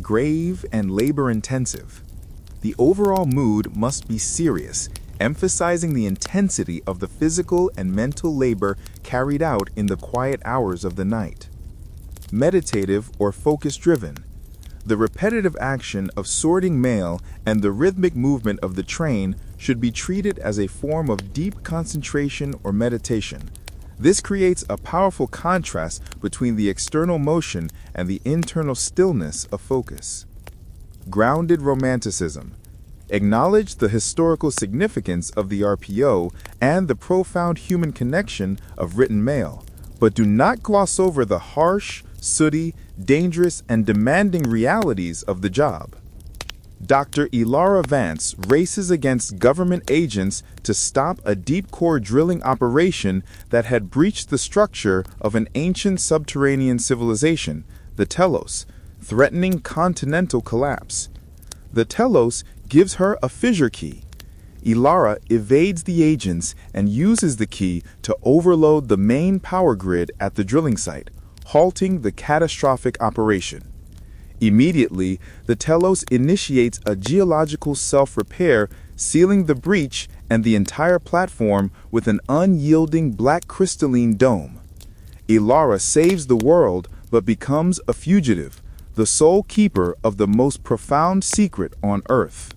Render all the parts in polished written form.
grave and labor-intensive. The overall mood must be serious, emphasizing the intensity of the physical and mental labor carried out in the quiet hours of the night. Meditative or focus-driven. The repetitive action of sorting mail and the rhythmic movement of the train should be treated as a form of deep concentration or meditation. This creates a powerful contrast between the external motion and the internal stillness of focus. Grounded romanticism. Acknowledge the historical significance of the RPO and the profound human connection of written mail, but do not gloss over the harsh, sooty, dangerous, and demanding realities of the job. Dr. Elara Vance races against government agents to stop a deep-core drilling operation that had breached the structure of an ancient subterranean civilization, the Telos, threatening continental collapse. The Telos gives her a fissure key. Elara evades the agents and uses the key to overload the main power grid at the drilling site, halting the catastrophic operation. Immediately, the Telos initiates a geological self-repair, sealing the breach and the entire platform with an unyielding black crystalline dome. Elara saves the world but becomes a fugitive, the sole keeper of the most profound secret on Earth.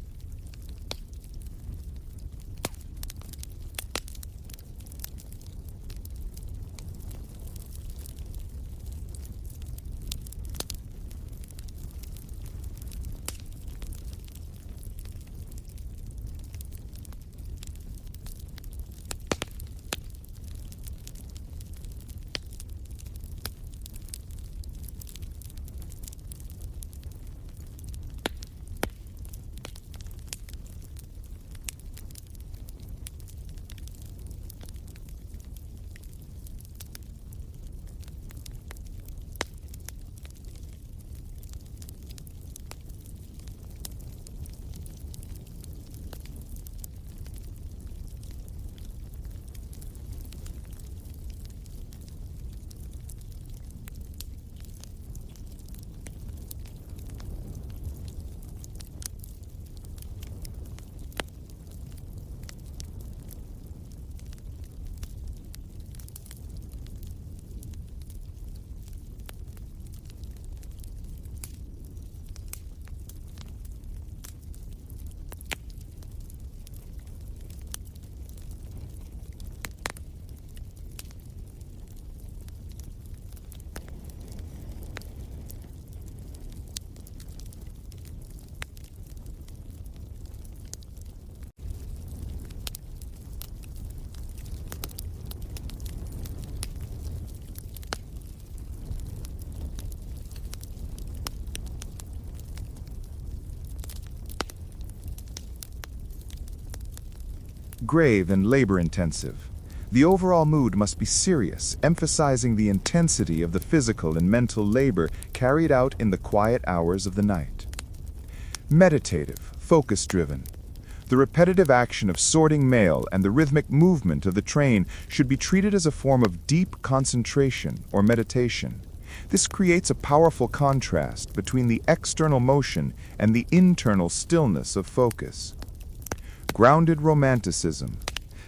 Grave and labor-intensive. The overall mood must be serious, emphasizing the intensity of the physical and mental labor carried out in the quiet hours of the night. Meditative, focus-driven. The repetitive action of sorting mail and the rhythmic movement of the train should be treated as a form of deep concentration or meditation. This creates a powerful contrast between the external motion and the internal stillness of focus. Grounded romanticism.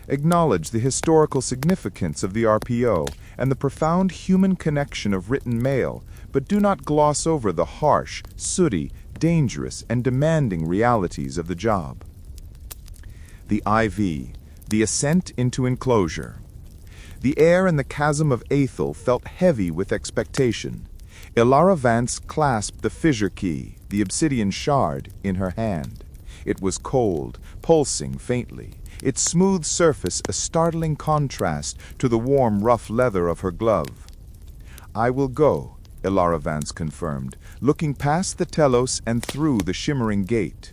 Acknowledge the historical significance of the RPO and the profound human connection of written mail, but do not gloss over the harsh, sooty, dangerous, and demanding realities of the job. The IV, the ascent into enclosure. The air in the chasm of Aethel felt heavy with expectation. Elara Vance clasped the fissure key, the obsidian shard, in her hand. It was cold, pulsing faintly, its smooth surface a startling contrast to the warm, rough leather of her glove. "I will go," Elara Vance confirmed, looking past the Telos and through the shimmering gate.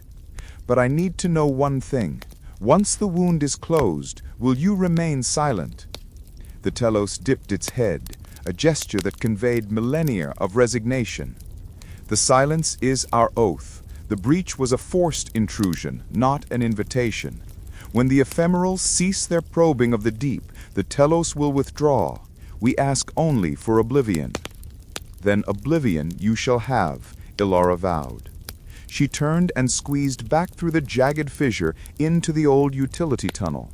"But I need to know one thing. Once the wound is closed, will you remain silent?" The Telos dipped its head, a gesture that conveyed millennia of resignation. "The silence is our oath. The breach was a forced intrusion, not an invitation. When the ephemerals cease their probing of the deep, the Telos will withdraw. We ask only for oblivion." "Then oblivion you shall have," Ilara vowed. She turned and squeezed back through the jagged fissure into the old utility tunnel.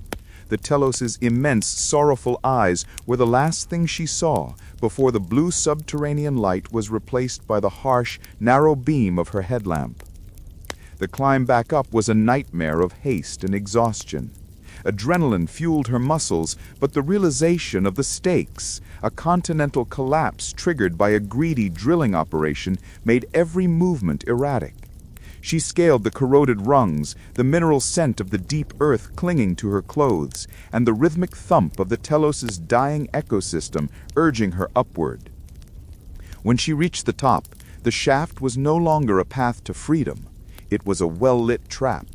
The Telos's immense, sorrowful eyes were the last thing she saw before the blue subterranean light was replaced by the harsh, narrow beam of her headlamp. The climb back up was a nightmare of haste and exhaustion. Adrenaline fueled her muscles, but the realization of the stakes, a continental collapse triggered by a greedy drilling operation, made every movement erratic. She scaled the corroded rungs, the mineral scent of the deep earth clinging to her clothes, and the rhythmic thump of the Telos's dying ecosystem urging her upward. When she reached the top, the shaft was no longer a path to freedom. It was a well-lit trap.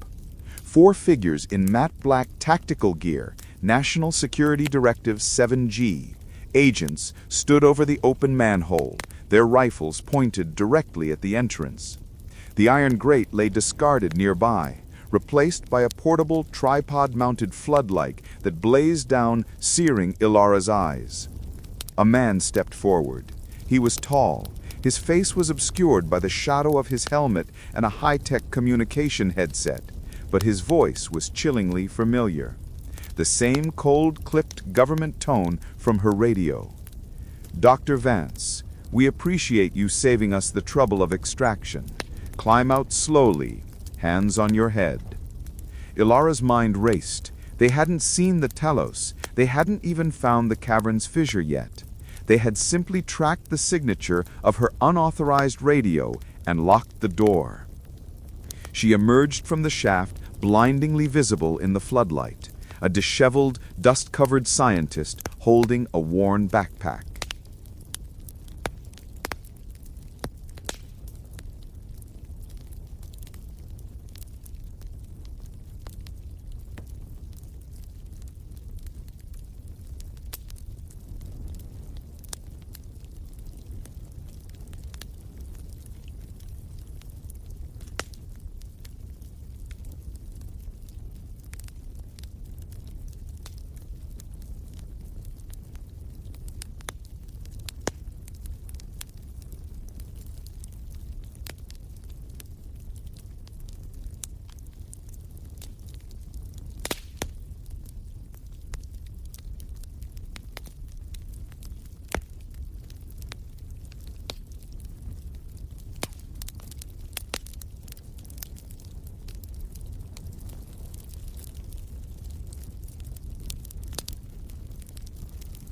4 figures in matte black tactical gear, National Security Directive 7G, agents, stood over the open manhole, their rifles pointed directly at the entrance. The iron grate lay discarded nearby, replaced by a portable tripod-mounted floodlight that blazed down, searing Ilara's eyes. A man stepped forward. He was tall. His face was obscured by the shadow of his helmet and a high-tech communication headset, but his voice was chillingly familiar. The same cold, clipped government tone from her radio. "Dr. Vance, we appreciate you saving us the trouble of extraction. Climb out slowly, hands on your head." Ilara's mind raced. They hadn't seen the Telos. They hadn't even found the cavern's fissure yet. They had simply tracked the signature of her unauthorized radio and locked the door. She emerged from the shaft, blindingly visible in the floodlight, a disheveled, dust-covered scientist holding a worn backpack.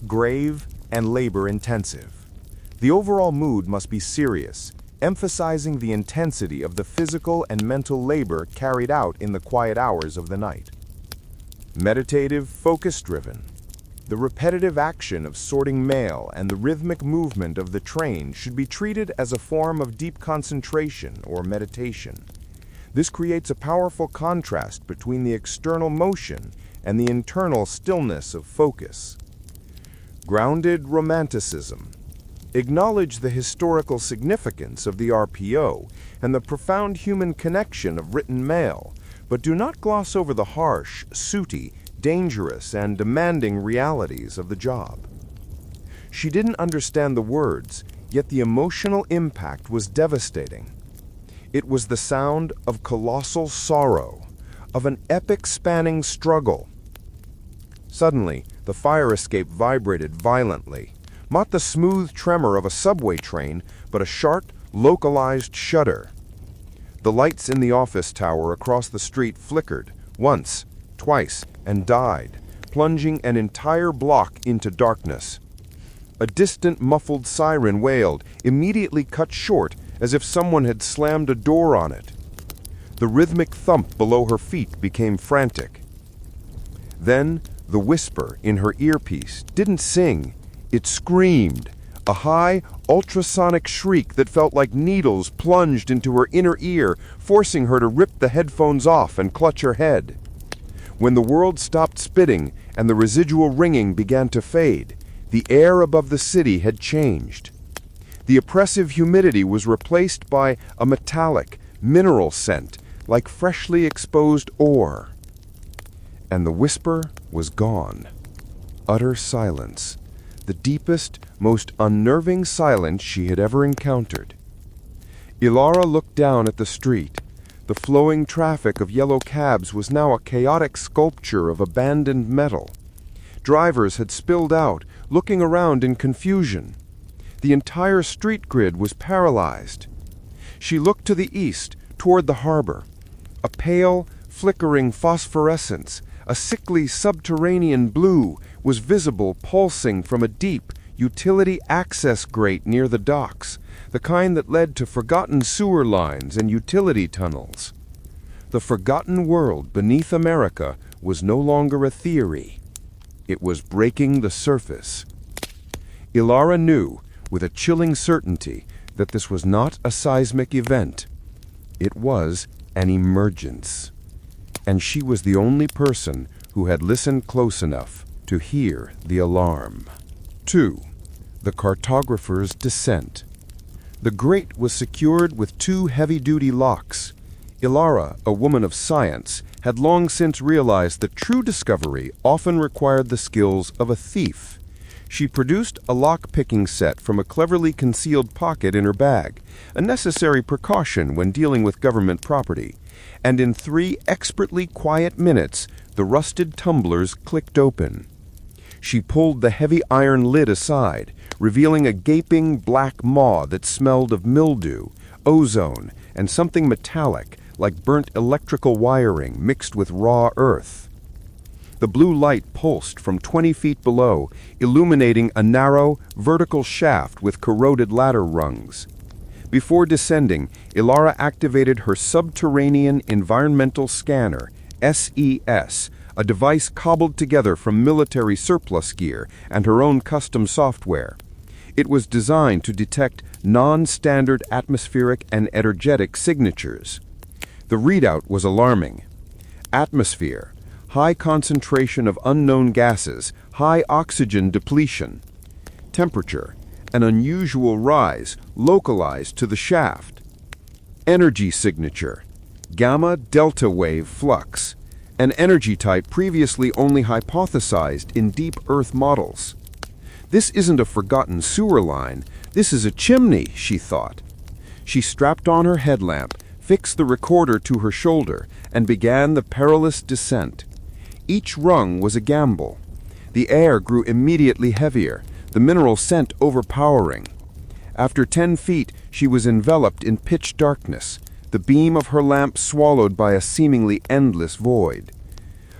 Grave and labor-intensive. The overall mood must be serious, emphasizing the intensity of the physical and mental labor carried out in the quiet hours of the night. Meditative, focus-driven. The repetitive action of sorting mail and the rhythmic movement of the train should be treated as a form of deep concentration or meditation. This creates a powerful contrast between the external motion and the internal stillness of focus. Grounded romanticism. Acknowledge the historical significance of the RPO and the profound human connection of written mail, but do not gloss over the harsh, sooty, dangerous, and demanding realities of the job. She didn't understand the words, yet the emotional impact was devastating. It was the sound of colossal sorrow, of an epic-spanning struggle. Suddenly, the fire escape vibrated violently, not the smooth tremor of a subway train, but a sharp, localized shudder. The lights in the office tower across the street flickered, once, twice, and died, plunging an entire block into darkness. A distant, muffled siren wailed, immediately cut short, as if someone had slammed a door on it. The rhythmic thump below her feet became frantic. Then, the whisper in her earpiece didn't sing, it screamed, a high, ultrasonic shriek that felt like needles plunged into her inner ear, forcing her to rip the headphones off and clutch her head. When the world stopped spitting and the residual ringing began to fade, the air above the city had changed. The oppressive humidity was replaced by a metallic, mineral scent, like freshly exposed ore. And the whisper was gone. Utter silence. The deepest, most unnerving silence she had ever encountered. Ilara looked down at the street. The flowing traffic of yellow cabs was now a chaotic sculpture of abandoned metal. Drivers had spilled out, looking around in confusion. The entire street grid was paralyzed. She looked to the east, toward the harbor. A pale, flickering phosphorescence, a sickly subterranean blue, was visible pulsing from a deep, utility access grate near the docks, the kind that led to forgotten sewer lines and utility tunnels. The forgotten world beneath America was no longer a theory. It was breaking the surface. Ilara knew, with a chilling certainty, that this was not a seismic event. It was an emergence. And she was the only person who had listened close enough to hear the alarm. 2. The cartographer's descent. The grate was secured with 2 heavy-duty locks. Ilara, a woman of science, had long since realized that true discovery often required the skills of a thief. She produced a lock-picking set from a cleverly concealed pocket in her bag, a necessary precaution when dealing with government property, and in 3 expertly quiet minutes, the rusted tumblers clicked open. She pulled the heavy iron lid aside, revealing a gaping black maw that smelled of mildew, ozone, and something metallic, like burnt electrical wiring mixed with raw earth. The blue light pulsed from 20 feet below, illuminating a narrow, vertical shaft with corroded ladder rungs. Before descending, Ilara activated her Subterranean Environmental Scanner, SES, a device cobbled together from military surplus gear and her own custom software. It was designed to detect non-standard atmospheric and energetic signatures. The readout was alarming. Atmosphere: high concentration of unknown gases, high oxygen depletion. Temperature: an unusual rise, localized to the shaft. Energy signature: gamma delta wave flux, an energy type previously only hypothesized in deep Earth models. This isn't a forgotten sewer line, this is a chimney, she thought. She strapped on her headlamp, fixed the recorder to her shoulder, and began the perilous descent. Each rung was a gamble. The air grew immediately heavier, the mineral scent overpowering. After 10 feet, she was enveloped in pitch darkness, the beam of her lamp swallowed by a seemingly endless void.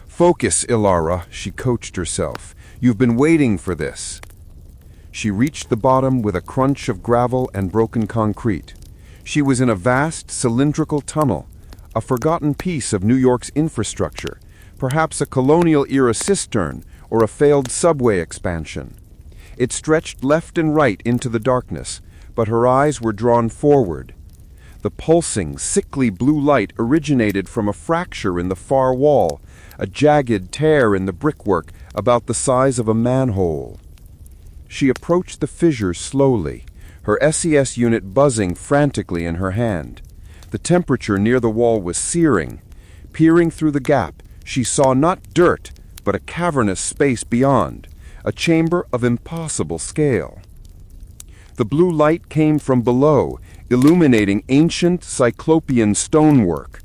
"Focus, Ilara," she coached herself. "You've been waiting for this." She reached the bottom with a crunch of gravel and broken concrete. She was in a vast, cylindrical tunnel, a forgotten piece of New York's infrastructure, perhaps a colonial-era cistern or a failed subway expansion. It stretched left and right into the darkness, but her eyes were drawn forward. The pulsing, sickly blue light originated from a fracture in the far wall, a jagged tear in the brickwork about the size of a manhole. She approached the fissure slowly, her SES unit buzzing frantically in her hand. The temperature near the wall was searing. Peering through the gap, she saw not dirt, but a cavernous space beyond, a chamber of impossible scale. The blue light came from below, illuminating ancient cyclopean stonework.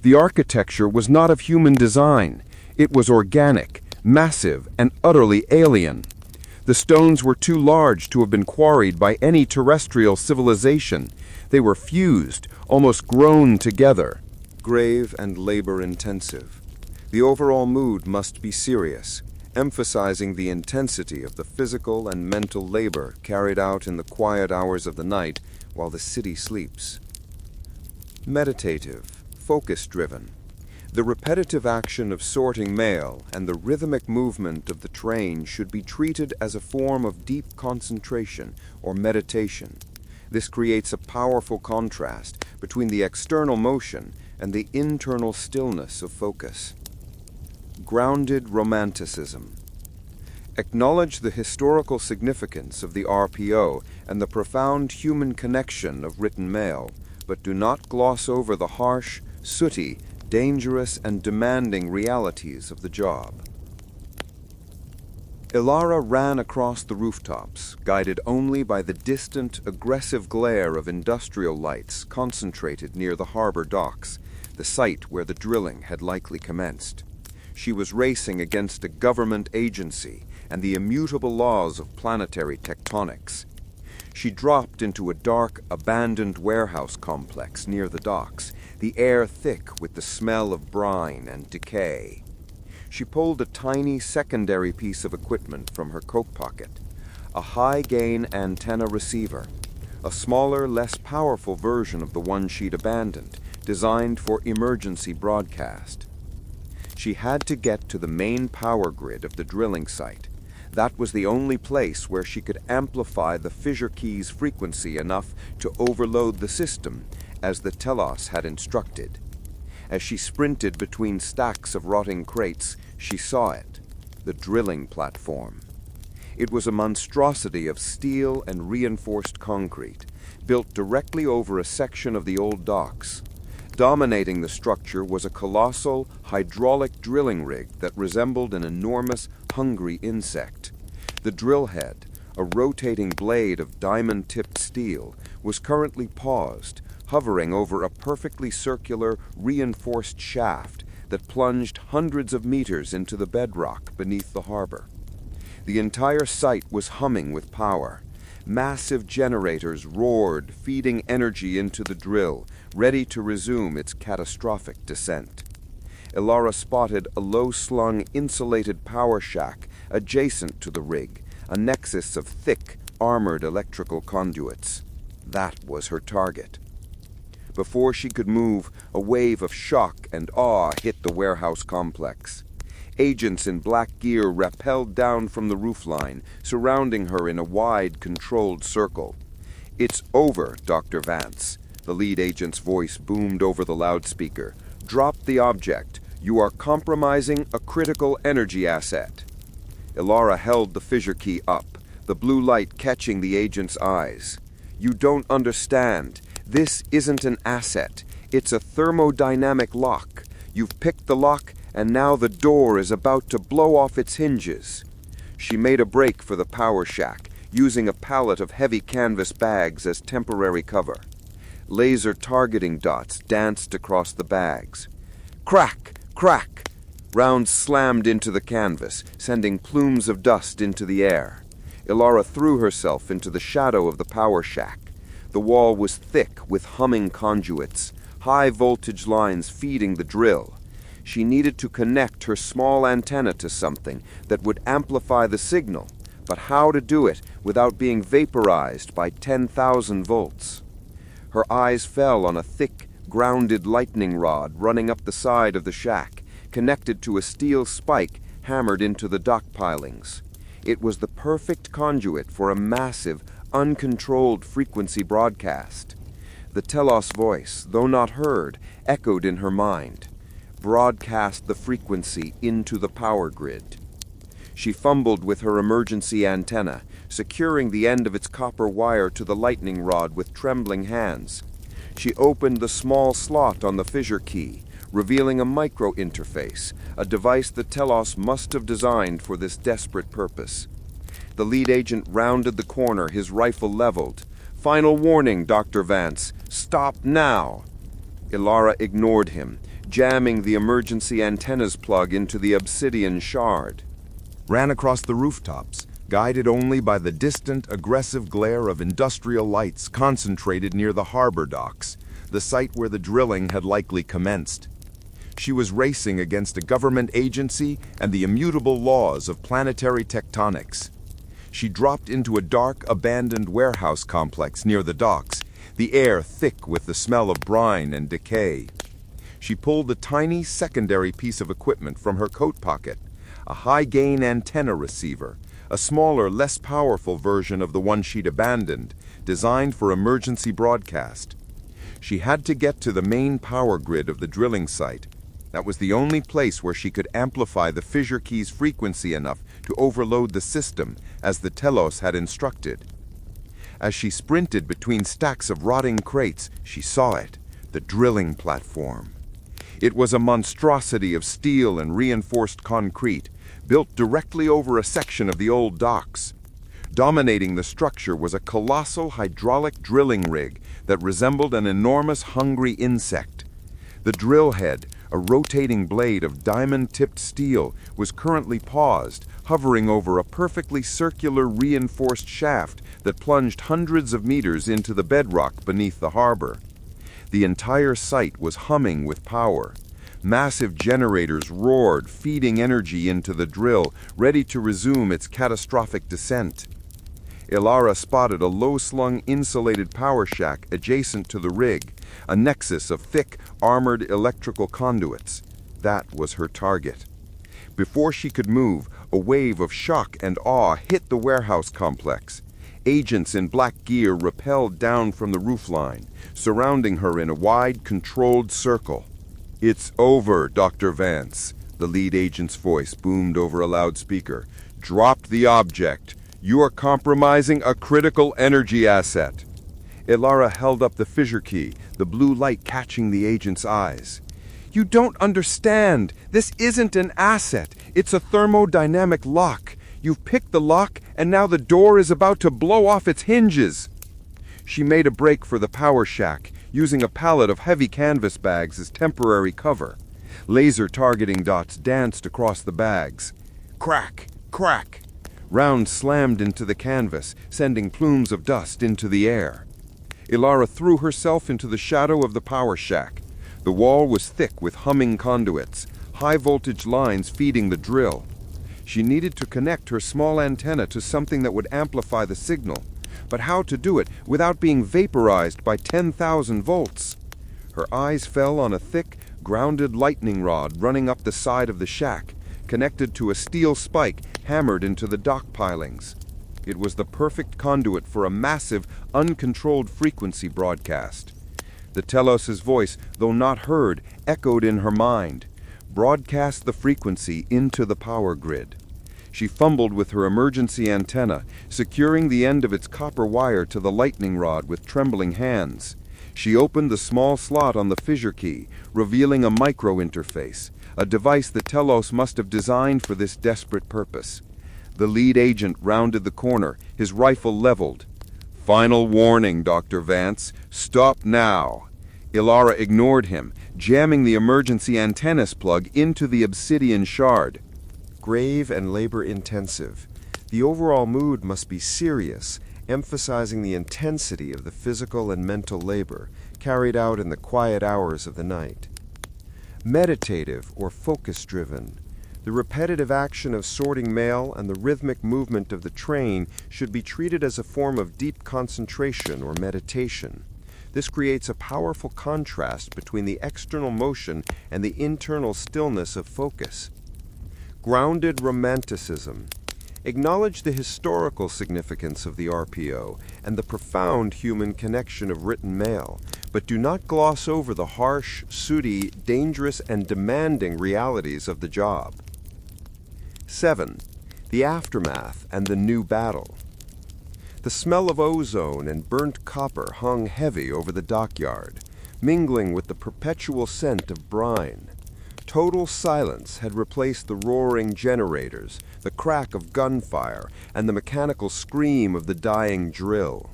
The architecture was not of human design. It was organic, massive, and utterly alien. The stones were too large to have been quarried by any terrestrial civilization. They were fused, almost grown together. Grave and labor-intensive. The overall mood must be serious, emphasizing the intensity of the physical and mental labor carried out in the quiet hours of the night while the city sleeps. Meditative, focus-driven. The repetitive action of sorting mail and the rhythmic movement of the train should be treated as a form of deep concentration or meditation. This creates a powerful contrast between the external motion and the internal stillness of focus. Grounded romanticism. Acknowledge the historical significance of the RPO and the profound human connection of written mail, but do not gloss over the harsh, sooty, dangerous, and demanding realities of the job. Ilara ran across the rooftops, guided only by the distant, aggressive glare of industrial lights concentrated near the harbor docks, the site where the drilling had likely commenced. She was racing against a government agency and the immutable laws of planetary tectonics. She dropped into a dark, abandoned warehouse complex near the docks, the air thick with the smell of brine and decay. She pulled a tiny secondary piece of equipment from her coat pocket, a high-gain antenna receiver, a smaller, less powerful version of the one she'd abandoned, designed for emergency broadcast. She had to get to the main power grid of the drilling site. That was the only place where she could amplify the fissure key's frequency enough to overload the system, as the telos had instructed. As she sprinted between stacks of rotting crates, she saw it, the drilling platform. It was a monstrosity of steel and reinforced concrete, built directly over a section of the old docks. Dominating the structure was a colossal, hydraulic drilling rig that resembled an enormous, hungry insect. The drill head, a rotating blade of diamond-tipped steel, was currently paused, hovering over a perfectly circular, reinforced shaft that plunged hundreds of meters into the bedrock beneath the harbor. The entire site was humming with power. Massive generators roared, feeding energy into the drill, ready to resume its catastrophic descent. Ilara spotted a low-slung, insulated power shack adjacent to the rig, a nexus of thick, armored electrical conduits. That was her target. Before she could move, a wave of shock and awe hit the warehouse complex. Agents in black gear rappelled down from the roofline, surrounding her in a wide, controlled circle. "It's over, Dr. Vance," the lead agent's voice boomed over the loudspeaker. "Drop the object. You are compromising a critical energy asset." Ilara held the fissure key up, the blue light catching the agent's eyes. "You don't understand. This isn't an asset. It's a thermodynamic lock. You've picked the lock, and now the door is about to blow off its hinges." She made a break for the power shack, using a pallet of heavy canvas bags as temporary cover. Laser targeting dots danced across the bags. Crack! Crack! Rounds slammed into the canvas, sending plumes of dust into the air. Ilara threw herself into the shadow of the power shack. The wall was thick with humming conduits, high-voltage lines feeding the drill. She needed to connect her small antenna to something that would amplify the signal, but how to do it without being vaporized by 10,000 volts? Her eyes fell on a thick, grounded lightning rod running up the side of the shack, connected to a steel spike hammered into the dock pilings. It was the perfect conduit for a massive, uncontrolled frequency broadcast. The telos voice, though not heard, echoed in her mind. Broadcast the frequency into the power grid. She fumbled with her emergency antenna, securing the end of its copper wire to the lightning rod with trembling hands. She opened the small slot on the fissure key, revealing a micro-interface, a device the telos must have designed for this desperate purpose. The lead agent rounded the corner, his rifle leveled. "Final warning, Dr. Vance. Stop now!" Ilara ignored him, jamming the emergency antennas plug into the obsidian shard. Ran across the rooftops, guided only by the distant, aggressive glare of industrial lights concentrated near the harbor docks, the site where the drilling had likely commenced. She was racing against a government agency and the immutable laws of planetary tectonics. She dropped into a dark, abandoned warehouse complex near the docks, the air thick with the smell of brine and decay. She pulled a tiny secondary piece of equipment from her coat pocket, a high-gain antenna receiver, a smaller, less powerful version of the one she'd abandoned, designed for emergency broadcast. She had to get to the main power grid of the drilling site. That was the only place where she could amplify the fissure key's frequency enough to overload the system, as the telos had instructed. As she sprinted between stacks of rotting crates, she saw it, the drilling platform. It was a monstrosity of steel and reinforced concrete, built directly over a section of the old docks. Dominating the structure was a colossal hydraulic drilling rig that resembled an enormous hungry insect. The drill head, a rotating blade of diamond-tipped steel, was currently paused, hovering over a perfectly circular reinforced shaft that plunged hundreds of meters into the bedrock beneath the harbor. The entire site was humming with power. Massive generators roared, feeding energy into the drill, ready to resume its catastrophic descent. Ilara spotted a low-slung insulated power shack adjacent to the rig, a nexus of thick, armored electrical conduits. That was her target. Before she could move, a wave of shock and awe hit the warehouse complex. Agents in black gear rappelled down from the roofline, surrounding her in a wide, controlled circle. "It's over, Dr. Vance," the lead agent's voice boomed over a loudspeaker. "Drop the object. You are compromising a critical energy asset." Ilara held up the fissure key, the blue light catching the agent's eyes. "You don't understand. This isn't an asset. It's a thermodynamic lock. You've picked the lock, and now the door is about to blow off its hinges." She made a break for the power shack, using a pallet of heavy canvas bags as temporary cover. Laser targeting dots danced across the bags. Crack! Crack! Rounds slammed into the canvas, sending plumes of dust into the air. Ilara threw herself into the shadow of the power shack. The wall was thick with humming conduits, high-voltage lines feeding the drill. She needed to connect her small antenna to something that would amplify the signal. But how to do it without being vaporized by 10,000 volts? Her eyes fell on a thick, grounded lightning rod running up the side of the shack, connected to a steel spike hammered into the dock pilings. It was the perfect conduit for a massive, uncontrolled frequency broadcast. The Telos's voice, though not heard, echoed in her mind. Broadcast the frequency into the power grid. She fumbled with her emergency antenna, securing the end of its copper wire to the lightning rod with trembling hands. She opened the small slot on the fissure key, revealing a micro-interface, a device that Telos must have designed for this desperate purpose. The lead agent rounded the corner, his rifle leveled. "Final warning, Dr. Vance. Stop now." Ilara ignored him, jamming the emergency antennas plug into the obsidian shard. Grave and labor-intensive. The overall mood must be serious, emphasizing the intensity of the physical and mental labor carried out in the quiet hours of the night. Meditative or focus-driven. The repetitive action of sorting mail and the rhythmic movement of the train should be treated as a form of deep concentration or meditation. This creates a powerful contrast between the external motion and the internal stillness of focus. Grounded romanticism. Acknowledge the historical significance of the RPO and the profound human connection of written mail, but do not gloss over the harsh, sooty, dangerous, and demanding realities of the job. 7. The aftermath and the new battle. The smell of ozone and burnt copper hung heavy over the dockyard, mingling with the perpetual scent of brine. Total silence had replaced the roaring generators, the crack of gunfire, and the mechanical scream of the dying drill.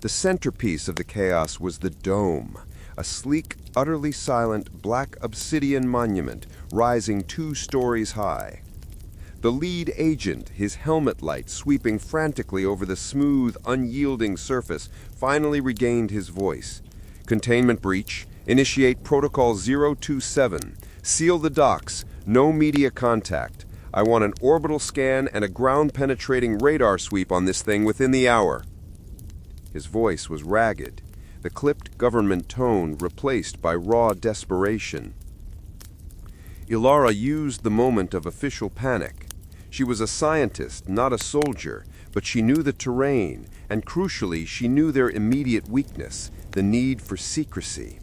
The centerpiece of the chaos was the dome, a sleek, utterly silent black obsidian monument rising 2 stories high. The lead agent, his helmet light sweeping frantically over the smooth, unyielding surface, finally regained his voice. "Containment breach. Initiate Protocol 027. Seal the docks. No media contact. I want an orbital scan and a ground-penetrating radar sweep on this thing within the hour." His voice was ragged, the clipped government tone replaced by raw desperation. Ilara used the moment of official panic. She was a scientist, not a soldier, but she knew the terrain, and crucially, she knew their immediate weakness, the need for secrecy.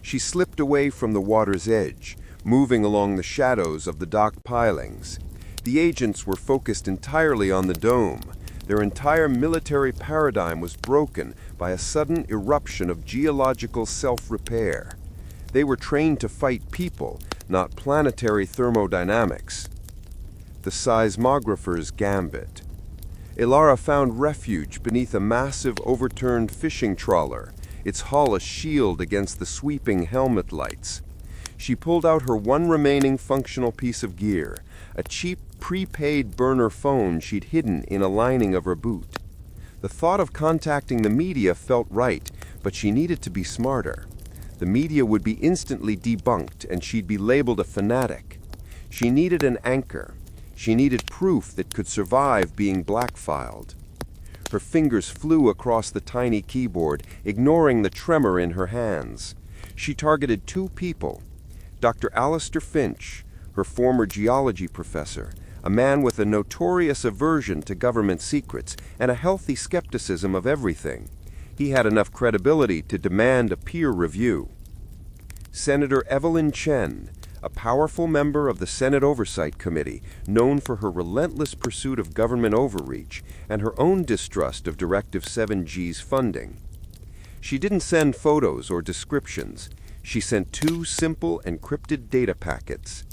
She slipped away from the water's edge, moving along the shadows of the dock pilings. The agents were focused entirely on the dome. Their entire military paradigm was broken by a sudden eruption of geological self-repair. They were trained to fight people, not planetary thermodynamics. the seismographer's gambit. Ilara found refuge beneath a massive overturned fishing trawler, its hull a shield against the sweeping helmet lights. She pulled out her one remaining functional piece of gear, a cheap prepaid burner phone she'd hidden in a lining of her boot. The thought of contacting the media felt right, but she needed to be smarter. The media would be instantly debunked, and she'd be labeled a fanatic. She needed an anchor. She needed proof that could survive being blackfiled. Her fingers flew across the tiny keyboard, ignoring the tremor in her hands. She targeted two people: Dr. Alistair Finch, her former geology professor, a man with a notorious aversion to government secrets and a healthy skepticism of everything. He had enough credibility to demand a peer review. Senator Evelyn Chen, a powerful member of the Senate Oversight Committee, known for her relentless pursuit of government overreach and her own distrust of Directive 7G's funding. She didn't send photos or descriptions. She sent two simple encrypted data packets.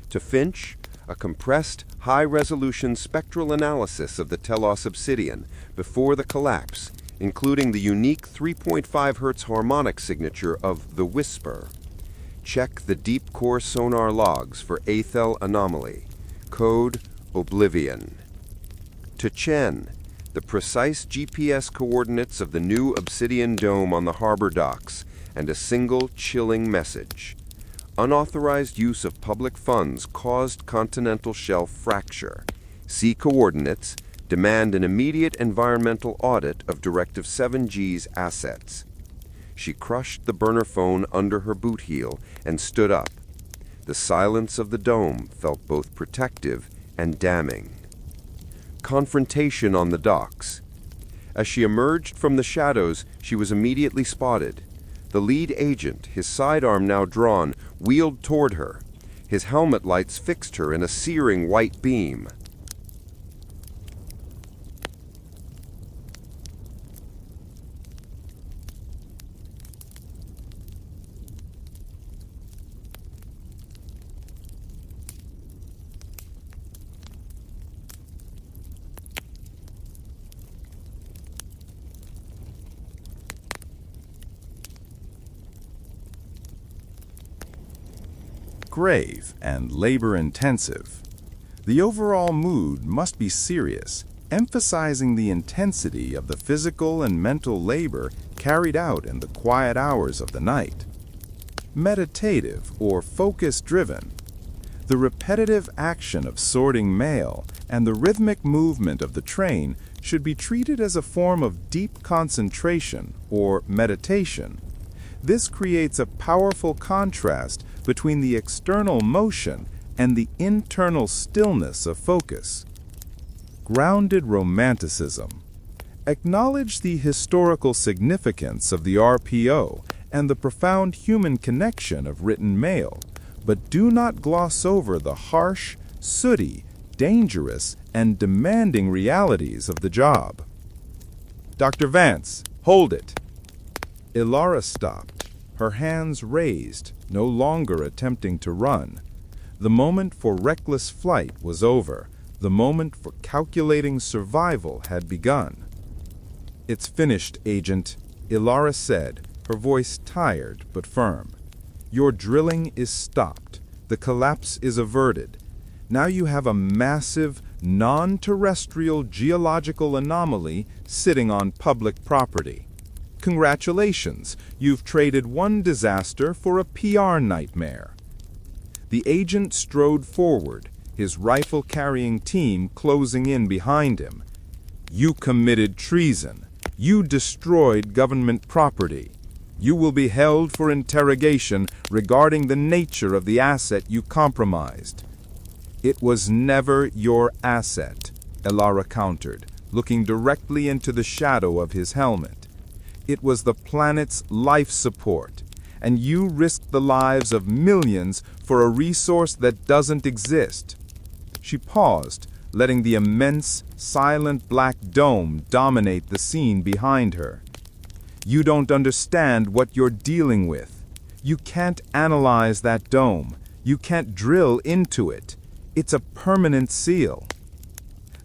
To Finch, a compressed, high-resolution spectral analysis of the Telos Obsidian before the collapse, including the unique 3.5 Hz harmonic signature of the Whisper. Check the deep core sonar logs for Aethel anomaly. Code Oblivion. To Chen, the precise GPS coordinates of the new Obsidian Dome on the harbor docks, and a single chilling message. Unauthorized use of public funds caused continental shelf fracture. See coordinates. Demand an immediate environmental audit of Directive 7G's assets. She crushed the burner phone under her boot heel and stood up. The silence of the dome felt both protective and damning. Confrontation on the docks. As she emerged from the shadows, she was immediately spotted. The lead agent, his sidearm now drawn, wheeled toward her. His helmet lights fixed her in a searing white beam. Grave and labor-intensive. The overall mood must be serious, emphasizing the intensity of the physical and mental labor carried out in the quiet hours of the night. Meditative or focus-driven. The repetitive action of sorting mail and the rhythmic movement of the train should be treated as a form of deep concentration or meditation. This creates a powerful contrast between the external motion and the internal stillness of focus. Grounded romanticism. Acknowledge the historical significance of the RPO and the profound human connection of written mail, but do not gloss over the harsh, sooty, dangerous, and demanding realities of the job. Dr. Vance, hold it. Ilara stopped, her hands raised, no longer attempting to run. The moment for reckless flight was over. The moment for calculating survival had begun. "It's finished, Agent," Ilara said, her voice tired but firm. "Your drilling is stopped. The collapse is averted. Now you have a massive, non-terrestrial geological anomaly sitting on public property. Congratulations, you've traded one disaster for a PR nightmare." The agent strode forward, his rifle-carrying team closing in behind him. "You committed treason. You destroyed government property. You will be held for interrogation regarding the nature of the asset you compromised." "It was never your asset," Ilara countered, looking directly into the shadow of his helmet. "It was the planet's life support, and you risked the lives of millions for a resource that doesn't exist." She paused, letting the immense, silent black dome dominate the scene behind her. "You don't understand what you're dealing with. You can't analyze that dome. You can't drill into it. It's a permanent seal.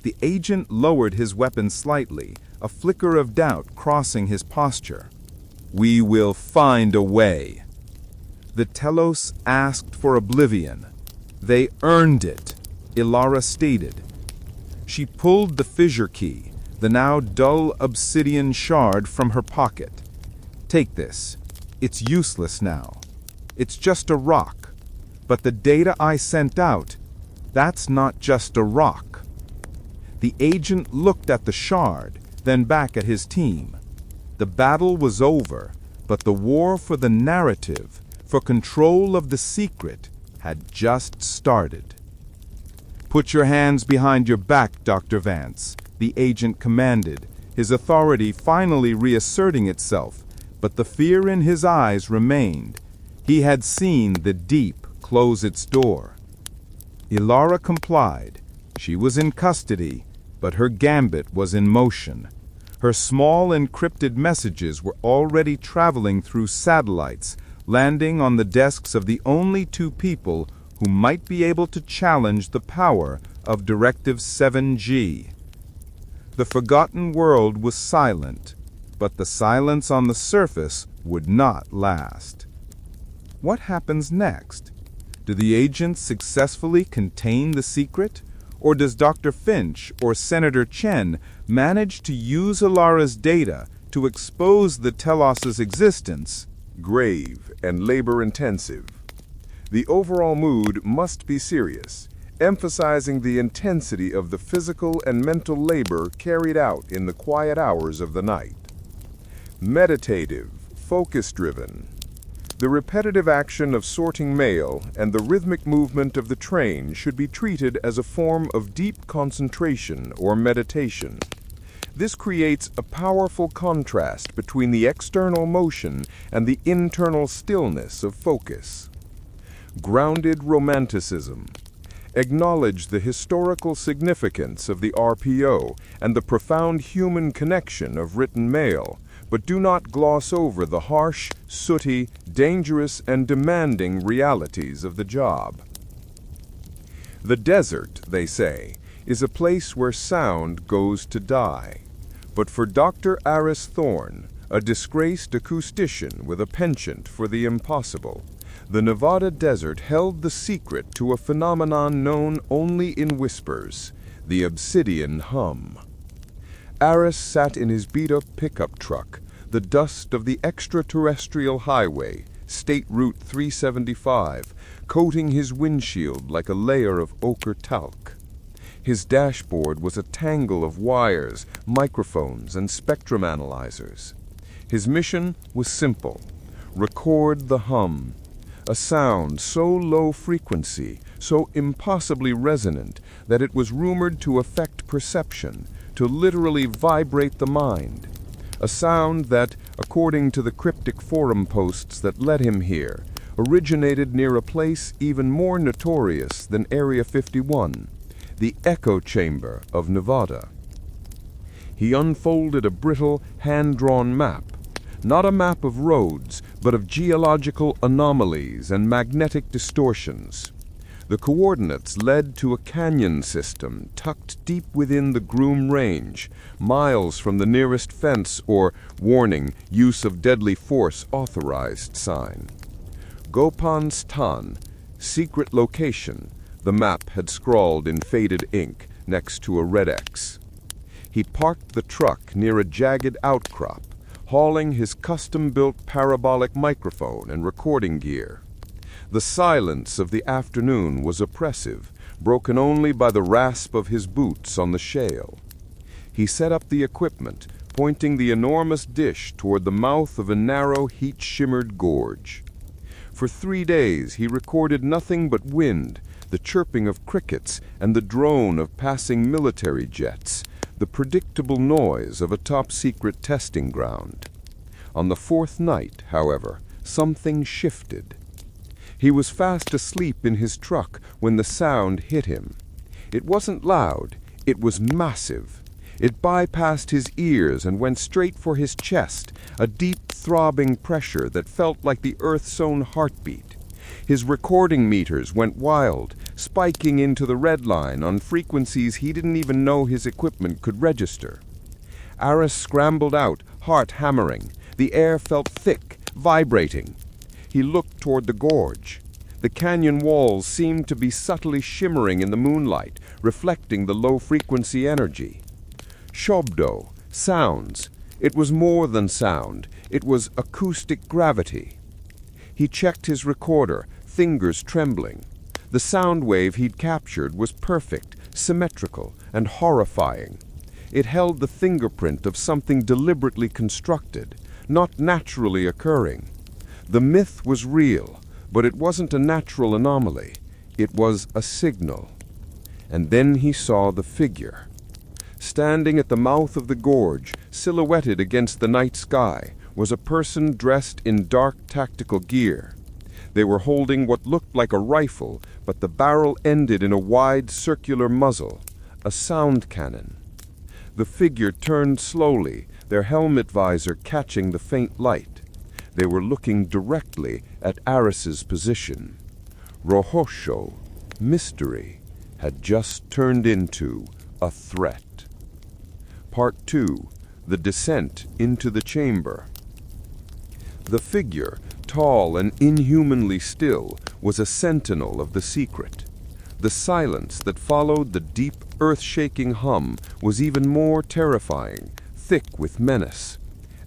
The agent lowered his weapon slightly, a flicker of doubt crossing his posture. We will find a way. The Telos asked for oblivion. They earned it, Ilara stated. She pulled the fissure key, the now dull obsidian shard, from her pocket. Take this. It's useless now. It's just a rock. But the data I sent out, that's not just a rock. The agent looked at the shard, then back at his team. The battle was over, but the war for the narrative, for control of the secret, had just started. Put your hands behind your back, Dr. Vance, the agent commanded, his authority finally reasserting itself, but the fear in his eyes remained. He had seen the deep close its door. Ilara complied. She was in custody, but her gambit was in motion. Her small encrypted messages were already traveling through satellites, landing on the desks of the only two people who might be able to challenge the power of Directive 7G. The forgotten world was silent, but the silence on the surface would not last. What happens next? Do the agents successfully contain the secret? Or does Dr. Finch or Senator Chen manage to use Ilara's data to expose the Telos's existence? Grave and labor-intensive. The overall mood must be serious, emphasizing the intensity of the physical and mental labor carried out in the quiet hours of the night. Meditative, focus-driven. The repetitive action of sorting mail and the rhythmic movement of the train should be treated as a form of deep concentration or meditation. This creates a powerful contrast between the external motion and the internal stillness of focus. Grounded romanticism. Acknowledge the historical significance of the RPO and the profound human connection of written mail, but do not gloss over the harsh, sooty, dangerous, and demanding realities of the job. The desert, they say, is a place where sound goes to die. But for Dr. Aris Thorne, a disgraced acoustician with a penchant for the impossible, the Nevada desert held the secret to a phenomenon known only in whispers, the Obsidian Hum. Aris sat in his beat-up pickup truck, the dust of the Extraterrestrial Highway, State Route 375, coating his windshield like a layer of ochre talc. His dashboard was a tangle of wires, microphones, and spectrum analyzers. His mission was simple: record the hum, a sound so low frequency, so impossibly resonant that it was rumored to affect perception, to literally vibrate the mind. A sound that, according to the cryptic forum posts that led him here, originated near a place even more notorious than Area 51, the echo chamber of Nevada. He unfolded a brittle, hand-drawn map, not a map of roads, but of geological anomalies and magnetic distortions. The coordinates led to a canyon system tucked deep within the Groom Range, miles from the nearest fence or, warning, use of deadly force authorized sign. Gopan Stan, secret location, the map had scrawled in faded ink next to a red X. He parked the truck near a jagged outcrop, hauling his custom-built parabolic microphone and recording gear. The silence of the afternoon was oppressive, broken only by the rasp of his boots on the shale. He set up the equipment, pointing the enormous dish toward the mouth of a narrow, heat-shimmered gorge. For 3 days he recorded nothing but wind, the chirping of crickets, and the drone of passing military jets, the predictable noise of a top-secret testing ground. On the 4th night, however, something shifted. He was fast asleep in his truck when the sound hit him. It wasn't loud, it was massive. It bypassed his ears and went straight for his chest, a deep throbbing pressure that felt like the Earth's own heartbeat. His recording meters went wild, spiking into the red line on frequencies he didn't even know his equipment could register. Aris scrambled out, heart hammering. The air felt thick, vibrating. He looked toward the gorge. The canyon walls seemed to be subtly shimmering in the moonlight, reflecting the low-frequency energy. Shobdo, sounds. It was more than sound. It was acoustic gravity. He checked his recorder, fingers trembling. The sound wave he'd captured was perfect, symmetrical, and horrifying. It held the fingerprint of something deliberately constructed, not naturally occurring. The myth was real, but it wasn't a natural anomaly. It was a signal. And then he saw the figure. Standing at the mouth of the gorge, silhouetted against the night sky, was a person dressed in dark tactical gear. They were holding what looked like a rifle, but the barrel ended in a wide circular muzzle, a sound cannon. The figure turned slowly, their helmet visor catching the faint light. They were looking directly at Aris's position. Rohosho, mystery, had just turned into a threat. Part 2. The Descent into the Chamber. The figure, tall and inhumanly still, was a sentinel of the secret. The silence that followed the deep, earth-shaking hum was even more terrifying, thick with menace.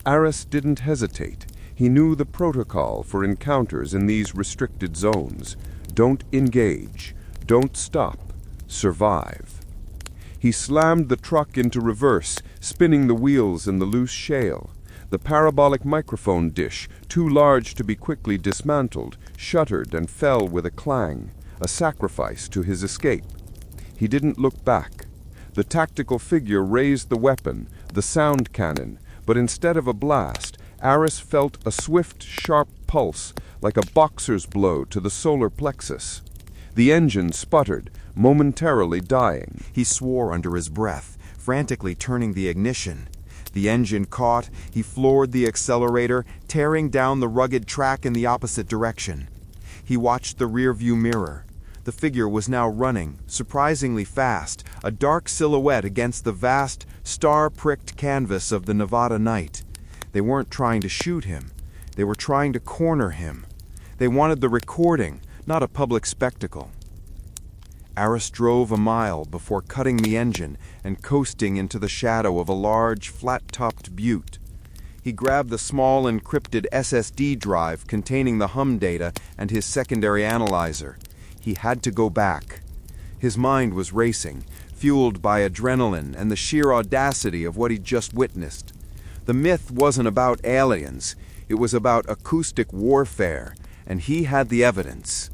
Aris didn't hesitate. He knew the protocol for encounters in these restricted zones. Don't engage. Don't stop. Survive. He slammed the truck into reverse, spinning the wheels in the loose shale. The parabolic microphone dish, too large to be quickly dismantled, shuddered and fell with a clang, a sacrifice to his escape. He didn't look back. The tactical figure raised the weapon, the sound cannon, but instead of a blast, Aris felt a swift, sharp pulse, like a boxer's blow to the solar plexus. The engine sputtered, momentarily dying. He swore under his breath, frantically turning the ignition. The engine caught, he floored the accelerator, tearing down the rugged track in the opposite direction. He watched the rearview mirror. The figure was now running, surprisingly fast, a dark silhouette against the vast, star-pricked canvas of the Nevada night. They weren't trying to shoot him. They were trying to corner him. They wanted the recording, not a public spectacle. Aris drove a mile before cutting the engine and coasting into the shadow of a large, flat-topped butte. He grabbed the small encrypted SSD drive containing the hum data and his secondary analyzer. He had to go back. His mind was racing, fueled by adrenaline and the sheer audacity of what he'd just witnessed. The myth wasn't about aliens. It was about acoustic warfare, and he had the evidence.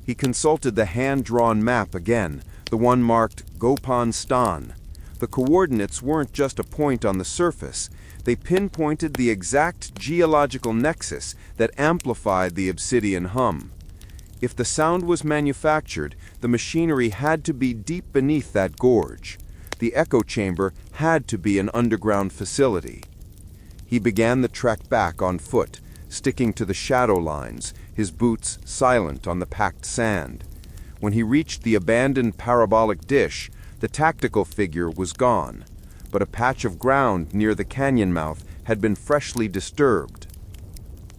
He consulted the hand-drawn map again, the one marked Gopan Stan. The coordinates weren't just a point on the surface. They pinpointed the exact geological nexus that amplified the Obsidian Hum. If the sound was manufactured, the machinery had to be deep beneath that gorge. The echo chamber had to be an underground facility. He began the trek back on foot, sticking to the shadow lines, his boots silent on the packed sand. When he reached the abandoned parabolic dish, the tactical figure was gone, but a patch of ground near the canyon mouth had been freshly disturbed.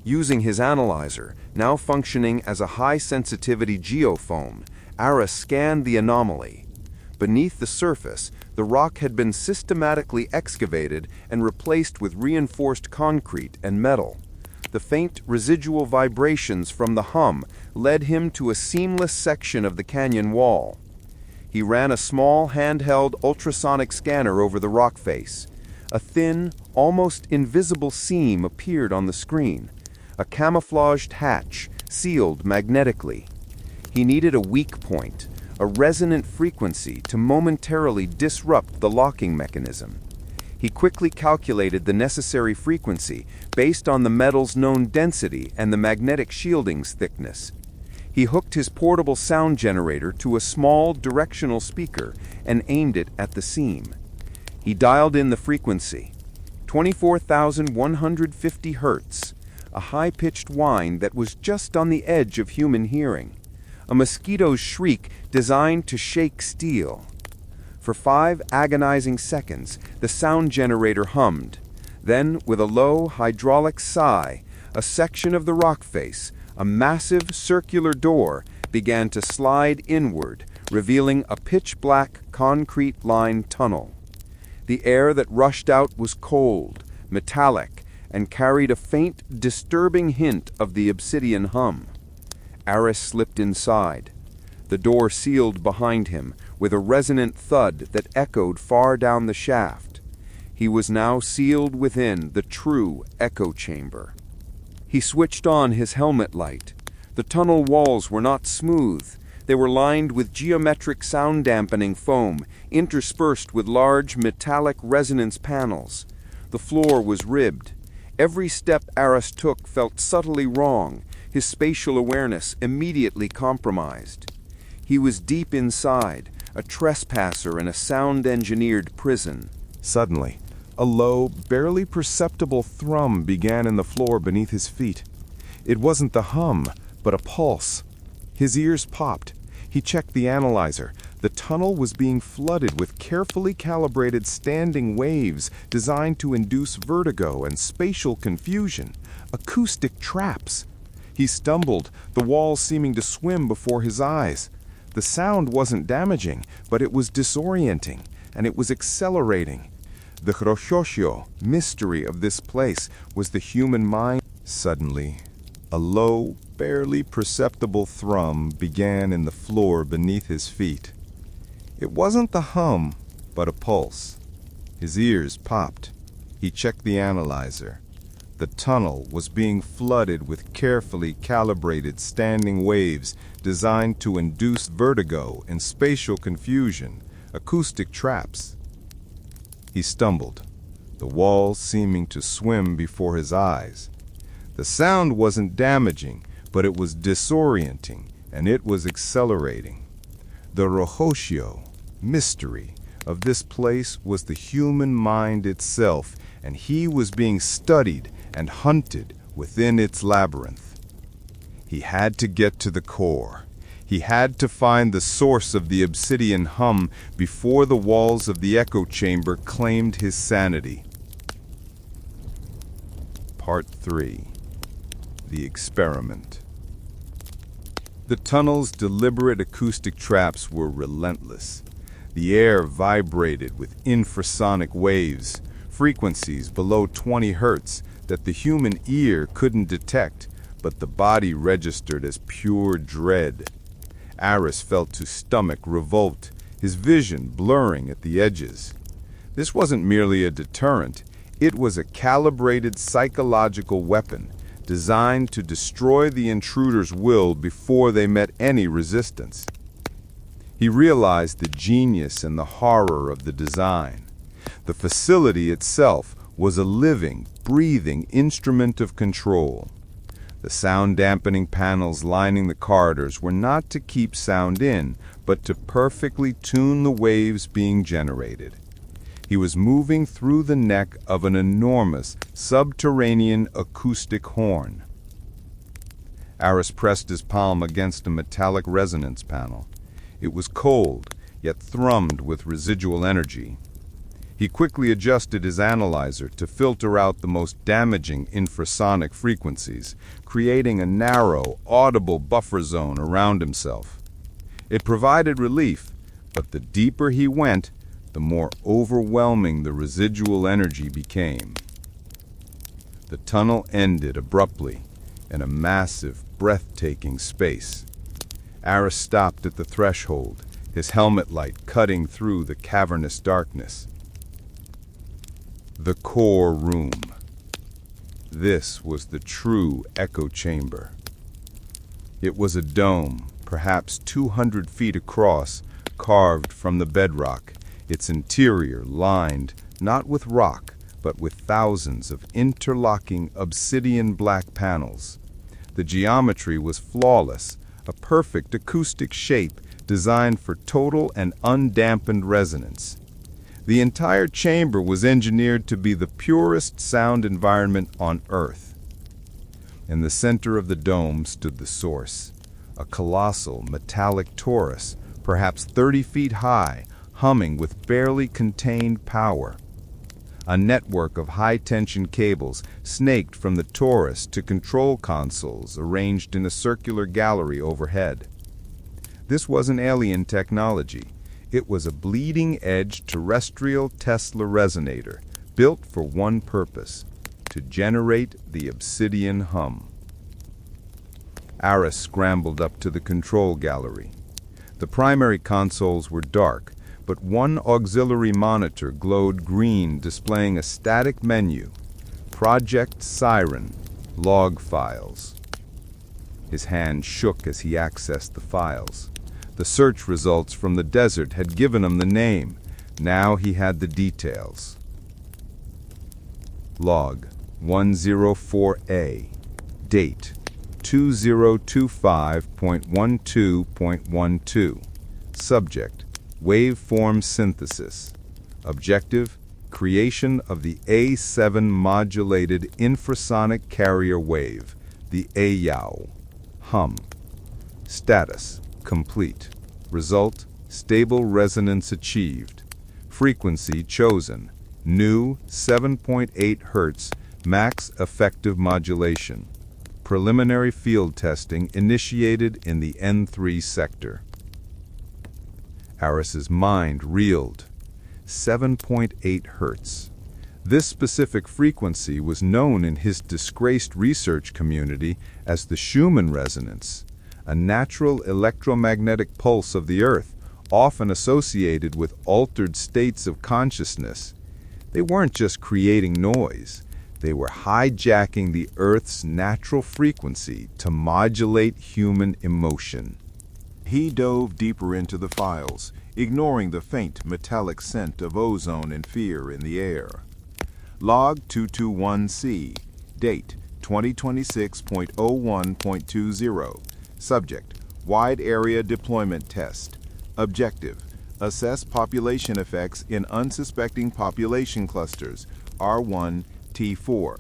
Using his analyzer, now functioning as a high-sensitivity geophone, Aris scanned the anomaly. Beneath the surface, the rock had been systematically excavated and replaced with reinforced concrete and metal. The faint residual vibrations from the hum led him to a seamless section of the canyon wall. He ran a small handheld ultrasonic scanner over the rock face. A thin, almost invisible seam appeared on the screen, a camouflaged hatch sealed magnetically. He needed a weak point, a resonant frequency to momentarily disrupt the locking mechanism. He quickly calculated the necessary frequency based on the metal's known density and the magnetic shielding's thickness. He hooked his portable sound generator to a small directional speaker and aimed it at the seam. He dialed in the frequency, 24,150 hertz, a high-pitched whine that was just on the edge of human hearing. a mosquito's shriek designed to shake steel. For 5 agonizing seconds, the sound generator hummed. Then, with a low hydraulic sigh, a section of the rock face, a massive circular door, began to slide inward, revealing a pitch-black concrete-lined tunnel. The air that rushed out was cold, metallic, and carried a faint, disturbing hint of the Obsidian Hum. Aris slipped inside. The door sealed behind him with a resonant thud that echoed far down the shaft. He was now sealed within the true echo chamber. He switched on his helmet light. The tunnel walls were not smooth. They were lined with geometric sound-dampening foam, interspersed with large metallic resonance panels. The floor was ribbed. Every step Aris took felt subtly wrong, his spatial awareness immediately compromised. He was deep inside, a trespasser in a sound-engineered prison. Suddenly, a low, barely perceptible thrum began in the floor beneath his feet. It wasn't the hum, but a pulse. His ears popped. He checked the analyzer. The tunnel was being flooded with carefully calibrated standing waves designed to induce vertigo and spatial confusion. Acoustic traps. He stumbled, the walls seeming to swim before his eyes. The sound wasn't damaging, but it was disorienting, and it was accelerating. The Hroshosho mystery of this place was the human mind. Suddenly, a low, barely perceptible thrum began in the floor beneath his feet. It wasn't the hum, but a pulse. His ears popped. He checked the analyzer. The tunnel was being flooded with carefully calibrated standing waves designed to induce vertigo and spatial confusion, acoustic traps. He stumbled, the walls seeming to swim before his eyes. The sound wasn't damaging, but it was disorienting, and it was accelerating. The Rohoshio mystery of this place was the human mind itself, and he was being studied and hunted within its labyrinth. He had to get to the core. He had to find the source of the Obsidian Hum before the walls of the echo chamber claimed his sanity. Part 3. The Experiment. The tunnel's deliberate acoustic traps were relentless. The air vibrated with infrasonic waves, frequencies below 20 hertz that the human ear couldn't detect, but the body registered as pure dread. Aris felt his stomach revolt, his vision blurring at the edges. This wasn't merely a deterrent, it was a calibrated psychological weapon designed to destroy the intruder's will before they met any resistance. He realized the genius and the horror of the design. The facility itself was a living, breathing instrument of control. The sound-dampening panels lining the corridors were not to keep sound in, but to perfectly tune the waves being generated. He was moving through the neck of an enormous, subterranean acoustic horn. Aris pressed his palm against a metallic resonance panel. It was cold, yet thrummed with residual energy. He quickly adjusted his analyzer to filter out the most damaging infrasonic frequencies, creating a narrow, audible buffer zone around himself. It provided relief, but the deeper he went, the more overwhelming the residual energy became. The tunnel ended abruptly in a massive, breathtaking space. Aris stopped at the threshold, his helmet light cutting through the cavernous darkness. The core room. This was the true echo chamber. It was a dome, perhaps 200 feet across, carved from the bedrock, its interior lined not with rock, but with thousands of interlocking obsidian black panels. The geometry was flawless, a perfect acoustic shape designed for total and undampened resonance. The entire chamber was engineered to be the purest sound environment on Earth. In the center of the dome stood the source, a colossal metallic torus, perhaps 30 feet high, humming with barely contained power. A network of high-tension cables snaked from the torus to control consoles arranged in a circular gallery overhead. This wasn't alien technology. It was a bleeding-edge terrestrial Tesla resonator, built for one purpose: to generate the Obsidian Hum. Aris scrambled up to the control gallery. The primary consoles were dark, but one auxiliary monitor glowed green, displaying a static menu: Project Siren, log files. His hand shook as he accessed the files. The search results from the desert had given him the name. Now he had the details. Log 104A. Date 2025.12.12. Subject: waveform synthesis. Objective: creation of the A7 modulated infrasonic carrier wave, the AYAW. Hum. Status: complete. Result: stable resonance achieved. Frequency chosen: new 7.8 Hz, max effective modulation. Preliminary field testing initiated in the N3 sector. Aris's mind reeled. 7.8 Hz. This specific frequency was known in his disgraced research community as the Schumann resonance, a natural electromagnetic pulse of the Earth, often associated with altered states of consciousness. They weren't just creating noise. They were hijacking the Earth's natural frequency to modulate human emotion. He dove deeper into the files, ignoring the faint metallic scent of ozone and fear in the air. Log 221C. Date 2026.01.20. Subject: wide area deployment test. Objective: assess population effects in unsuspecting population clusters, R1-T4.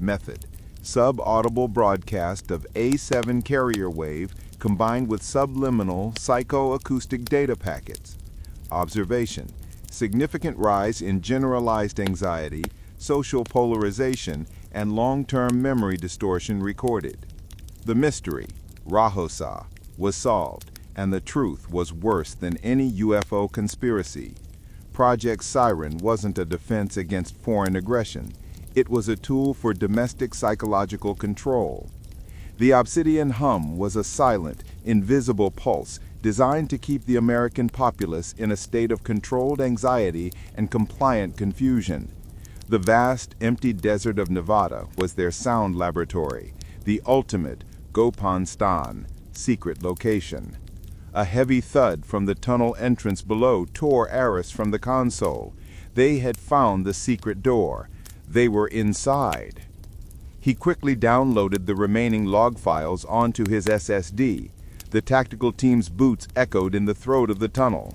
Method: subaudible broadcast of A7 carrier wave combined with subliminal psychoacoustic data packets. Observation: significant rise in generalized anxiety, social polarization, and long-term memory distortion recorded. The mystery, Rahosa, was solved, and the truth was worse than any UFO conspiracy. Project Siren wasn't a defense against foreign aggression. It was a tool for domestic psychological control. The Obsidian Hum was a silent, invisible pulse designed to keep the American populace in a state of controlled anxiety and compliant confusion. The vast, empty desert of Nevada was their sound laboratory, the ultimate Gopan Stan, secret location. A heavy thud from the tunnel entrance below tore Aris from the console. They had found the secret door. They were inside. He quickly downloaded the remaining log files onto his SSD. The tactical team's boots echoed in the throat of the tunnel.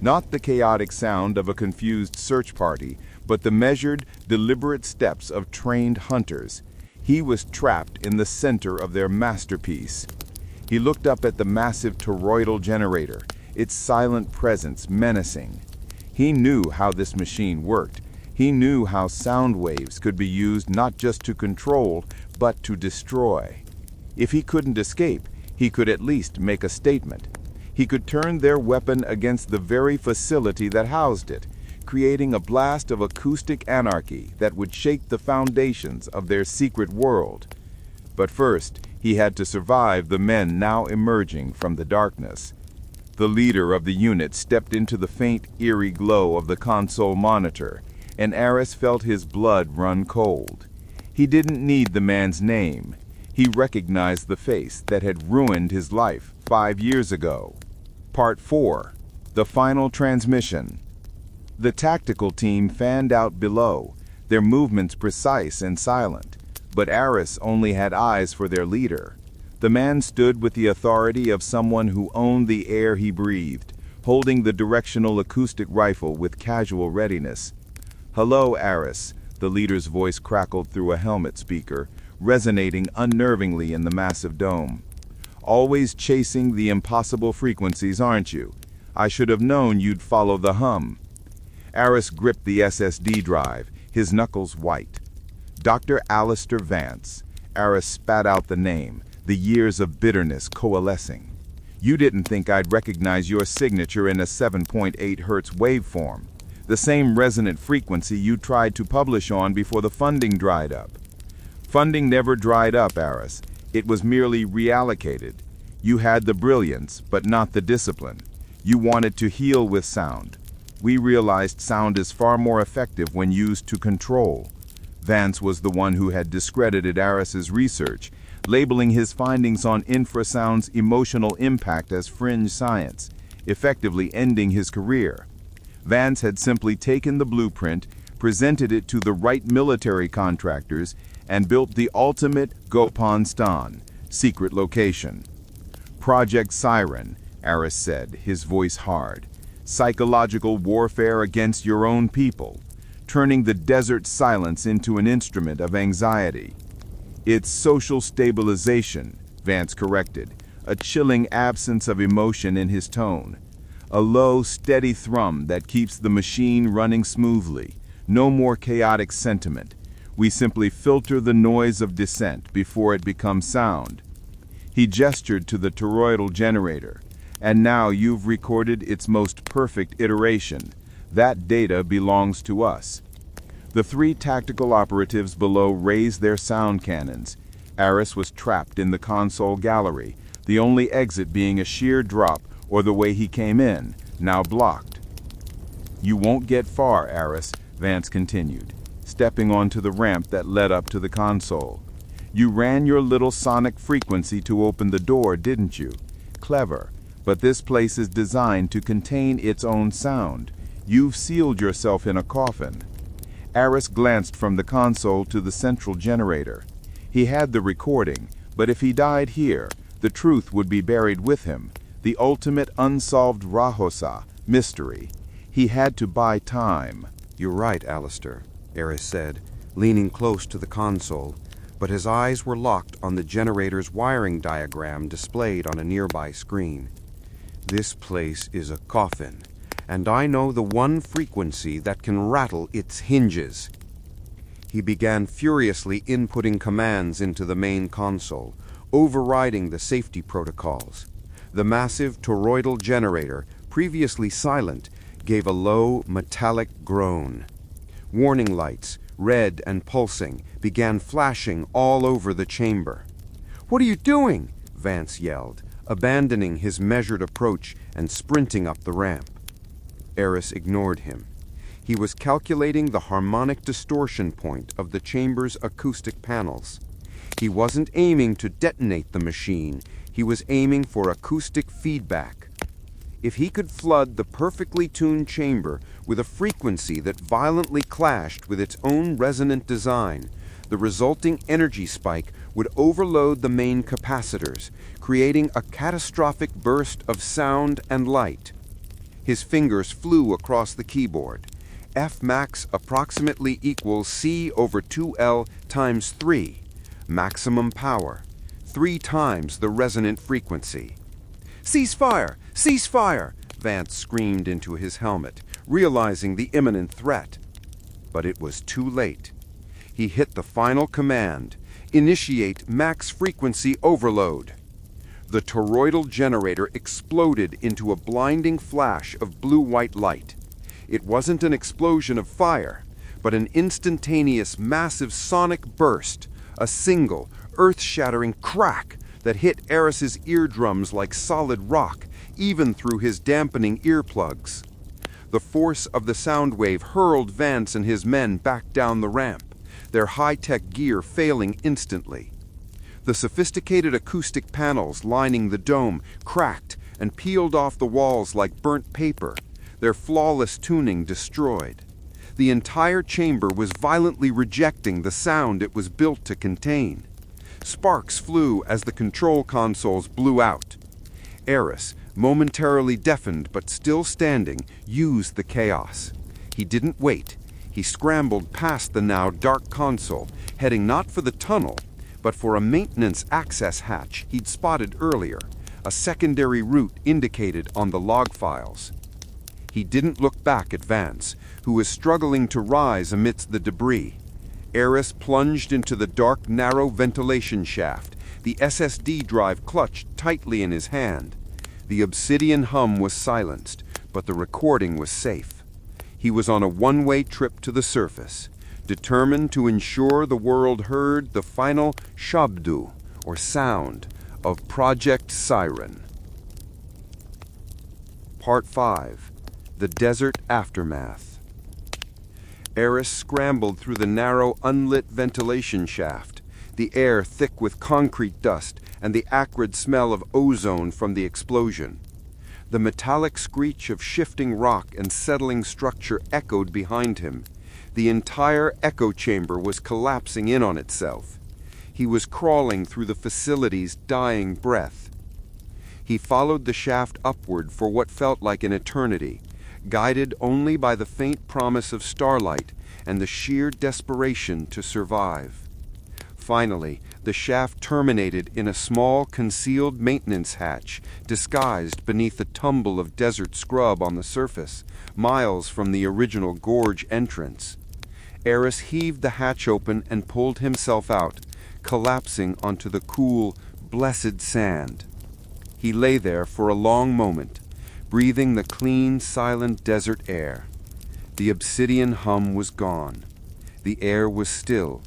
Not the chaotic sound of a confused search party, but the measured, deliberate steps of trained hunters. He was trapped in the center of their masterpiece. He looked up at the massive toroidal generator, its silent presence menacing. He knew how this machine worked. He knew how sound waves could be used not just to control, but to destroy. If he couldn't escape, he could at least make a statement. He could turn their weapon against the very facility that housed it, creating a blast of acoustic anarchy that would shake the foundations of their secret world. But first, he had to survive the men now emerging from the darkness. The leader of the unit stepped into the faint, eerie glow of the console monitor, and Aris felt his blood run cold. He didn't need the man's name. He recognized the face that had ruined his life 5 years ago. Part 4. The Final Transmission. The tactical team fanned out below, their movements precise and silent, but Aris only had eyes for their leader. The man stood with the authority of someone who owned the air he breathed, holding the directional acoustic rifle with casual readiness. "Hello, Aris," the leader's voice crackled through a helmet speaker, resonating unnervingly in the massive dome. Always chasing the impossible frequencies, aren't you? I should have known you'd follow the hum. Aris gripped the SSD drive, his knuckles white. Dr. Alistair Vance. Aris spat out the name, the years of bitterness coalescing. You didn't think I'd recognize your signature in a 7.8 Hertz waveform, the same resonant frequency you tried to publish on before the funding dried up. Funding never dried up, Aris. It was merely reallocated. You had the brilliance, but not the discipline. You wanted to heal with sound. We realized sound is far more effective when used to control. Vance was the one who had discredited Aris's research, labeling his findings on infrasound's emotional impact as fringe science, effectively ending his career. Vance had simply taken the blueprint, presented it to the right military contractors, and built the ultimate Gopan Stan, secret location. Project Siren, Aris said, his voice hard. Psychological warfare against your own people, turning the desert silence into an instrument of anxiety. It's social stabilization, Vance corrected, a chilling absence of emotion in his tone. A low, steady thrum that keeps the machine running smoothly. No more chaotic sentiment. We simply filter the noise of dissent before it becomes sound. He gestured to the toroidal generator. And now you've recorded its most perfect iteration. That data belongs to us. The three tactical operatives below raised their sound cannons. Aris was trapped in the console gallery, the only exit being a sheer drop or the way he came in, now blocked. You won't get far, Aris, Vance continued, stepping onto the ramp that led up to the console. You ran your little sonic frequency to open the door, didn't you? Clever. But this place is designed to contain its own sound. You've sealed yourself in a coffin. Aris glanced from the console to the central generator. He had the recording, but if he died here, the truth would be buried with him, the ultimate unsolved Rahosa, mystery. He had to buy time. You're right, Alistair, Aris said, leaning close to the console, but his eyes were locked on the generator's wiring diagram displayed on a nearby screen. This place is a coffin, and I know the one frequency that can rattle its hinges. He began furiously inputting commands into the main console, overriding the safety protocols. The massive toroidal generator, previously silent, gave a low, metallic groan. Warning lights, red and pulsing, began flashing all over the chamber. "What are you doing?" Vance yelled, abandoning his measured approach and sprinting up the ramp. Aris ignored him. He was calculating the harmonic distortion point of the chamber's acoustic panels. He wasn't aiming to detonate the machine, he was aiming for acoustic feedback. If he could flood the perfectly tuned chamber with a frequency that violently clashed with its own resonant design, the resulting energy spike would overload the main capacitors, creating a catastrophic burst of sound and light. His fingers flew across the keyboard. F max approximately equals C over 2L times 3. Maximum power. 3 times the resonant frequency. "Cease fire! Cease fire!" Vance screamed into his helmet, realizing the imminent threat. But it was too late. He hit the final command: initiate max frequency overload. The toroidal generator exploded into a blinding flash of blue-white light. It wasn't an explosion of fire, but an instantaneous massive sonic burst, a single, earth-shattering crack that hit Aris's eardrums like solid rock, even through his dampening earplugs. The force of the sound wave hurled Vance and his men back down the ramp, their high-tech gear failing instantly. The sophisticated acoustic panels lining the dome cracked and peeled off the walls like burnt paper, their flawless tuning destroyed. The entire chamber was violently rejecting the sound it was built to contain. Sparks flew as the control consoles blew out. Aris, momentarily deafened but still standing, used the chaos. He didn't wait. He scrambled past the now dark console, heading not for the tunnel, but for a maintenance access hatch he'd spotted earlier, a secondary route indicated on the log files. He didn't look back at Vance, who was struggling to rise amidst the debris. Aris plunged into the dark, narrow ventilation shaft, the SSD drive clutched tightly in his hand. The Obsidian Hum was silenced, but the recording was safe. He was on a one-way trip to the surface, determined to ensure the world heard the final shabdu, or sound, of Project Siren. Part 5. The Desert Aftermath. Aris scrambled through the narrow, unlit ventilation shaft, the air thick with concrete dust and the acrid smell of ozone from the explosion. The metallic screech of shifting rock and settling structure echoed behind him. The entire echo chamber was collapsing in on itself. He was crawling through the facility's dying breath. He followed the shaft upward for what felt like an eternity, guided only by the faint promise of starlight and the sheer desperation to survive. Finally, the shaft terminated in a small, concealed maintenance hatch, disguised beneath a tumble of desert scrub on the surface, miles from the original gorge entrance. Aris heaved the hatch open and pulled himself out, collapsing onto the cool, blessed sand. He lay there for a long moment, breathing the clean, silent desert air. The Obsidian Hum was gone. The air was still.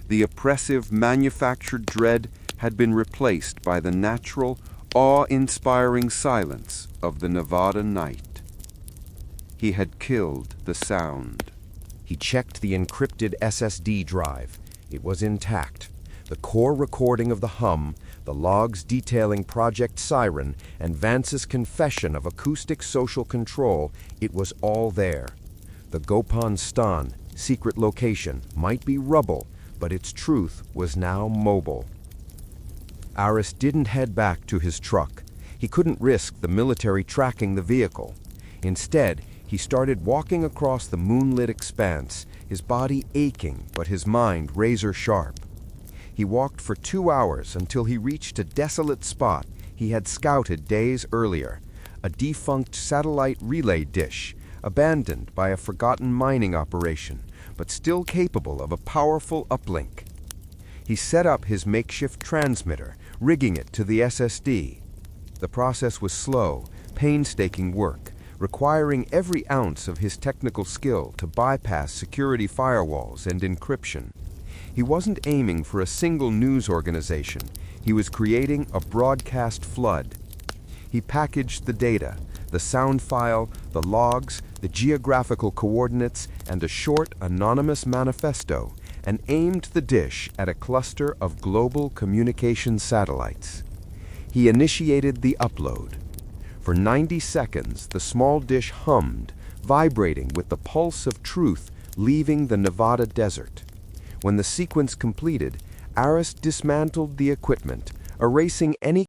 The oppressive, manufactured dread had been replaced by the natural, awe-inspiring silence of the Nevada night. He had killed the sound. He checked the encrypted SSD drive. It was intact. The core recording of the hum, the logs detailing Project Siren, and Vance's confession of acoustic social control, it was all there. The Gopan Stan secret location might be rubble, but its truth was now mobile. Aris didn't head back to his truck. He couldn't risk the military tracking the vehicle. Instead, he started walking across the moonlit expanse, his body aching but his mind razor-sharp. He walked for 2 hours until he reached a desolate spot he had scouted days earlier, a defunct satellite relay dish, abandoned by a forgotten mining operation, but still capable of a powerful uplink. He set up his makeshift transmitter, rigging it to the SSD. The process was slow, painstaking work, requiring every ounce of his technical skill to bypass security firewalls and encryption. He wasn't aiming for a single news organization. He was creating a broadcast flood. He packaged the data, the sound file, the logs, the geographical coordinates, and a short, anonymous manifesto, and aimed the dish at a cluster of global communication satellites. He initiated the upload. For 90 seconds, the small dish hummed, vibrating with the pulse of truth leaving the Nevada desert. When the sequence completed, Aris dismantled the equipment, erasing any